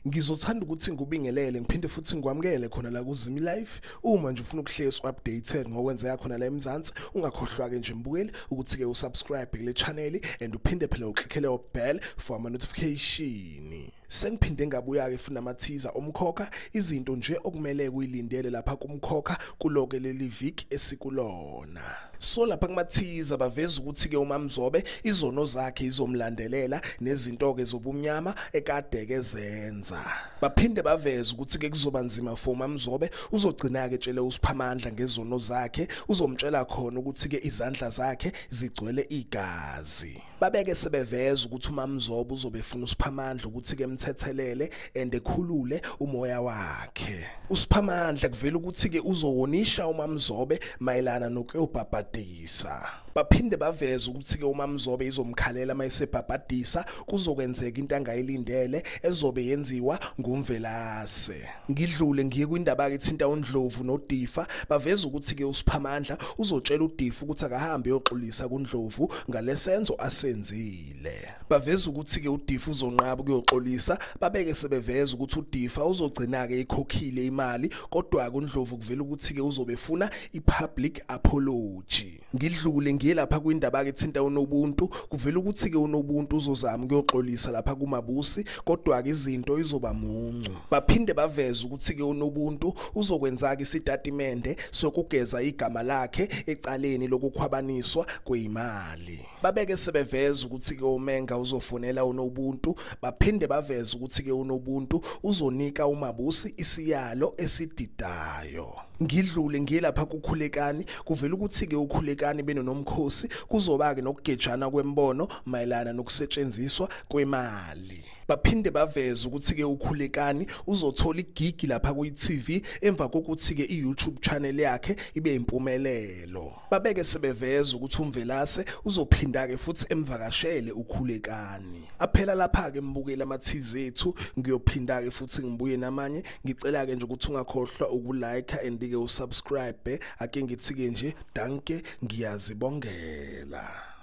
Ngizothanda ukuthi ngikubingelele ngiphinde futhi ngikwamukele khona la kuZimi Live. Uma nje ufuna ukuhlezi updated ngokwenzeka khona la eMzansi, ungakhohlwa ke nje mbukeli ukuthi ke usubscribe kule channel and uphinde phela uklickele bell for ama notification. Sengiphinde ngabuya ke funa amathiza omkhokha izinto nje okumele kuyilindele lapha kumkhokha kuloke leli week esikulona. So lapha kumathiza baveza ukuthi ke uMamzobe izono zakhe izomlandelela nezinto ke zobumnyama ekade ke zenza. Baphinde baveza ukuthi ke kuzoba nzima for uMamzobe uzogcina ke tshele uSiphamandla ngezono zakhe uzomtshela khona ukuthi ke izandla zakhe zigcwele igazi. Babeke sebeveza ukuthi uMamzobe uzobe efuna uSiphamandla ukuthi ke mthethelele and ekhulule umoya wakhe. uSiphamandla kuvela ukuthi ke uzowonisha uMamzobe mayelana nokuyobhabhadisa. Baphinde baveza ukuthi ke uMamzobe izomkhalela mayisebhabhadisa kuzokwenzeka into angayilindele ezobe yenziwa nguMvelase. Ngidlule ngiye kwindaba ke thinta uNdlovu noDifa baveza ukuthi ke uSiphamandla uzotshela uDifa ukuthi akahambe yoxolisa kuNdlovu ngalesenzo asenzile. Baveza ukuthi ke uDifa uzonqaba ukuyoxolisa, babeke sebeveza ukuthi uDifa uzogcina ke ikhokhile imali kodwa kuNdlovu kuvela ukuthi ke uzobefuna ipublic apology. Ngidlule ngiye lapha kwindaba ke thinta uNobuntu kuvela ukuthi ke uNobuntu uzozama ukuyoxolisa lapha kuMabusi kodwa ke izinto izoba muncu. Baphinde baveza ukuthi ke uNobuntu uzokwenza ke isitatimende sokugeza igama lakhe ecaleni lokukhwabaniswa kweimali. Babeke sebeveza ukuthi ke uMenga uzofonela uNobuntu, baphinde baveza ukuthi ke uNobuntu uzonika uMabusi isiyalo esididayo. Ngidlule ngiye lapha kuKhulekani kuvela ukuthi ke uKhulekani benonomkhosi kuzoba ke nokugejana kwembono mayelana nokusetshenziswa kwemali. Baphinde baveza ukuthi ke uKhulekani uzothola igigi lapha kuyiTV emva kokuthi ke iYouTube channel yakhe ibe impumelelo. Babeke sebeveza ukuthi uMvelase uzophinda ke futhi emvakashele uKhulekani. Aphela lapha ke mbukeli amathize ethu ngiyophinda ke futhi ngibuye namanye ngicela ke nje ukuthi ungakhohlwa ukulike and ke usubscribe ake ngithi ke nje danke ngiyazibongela.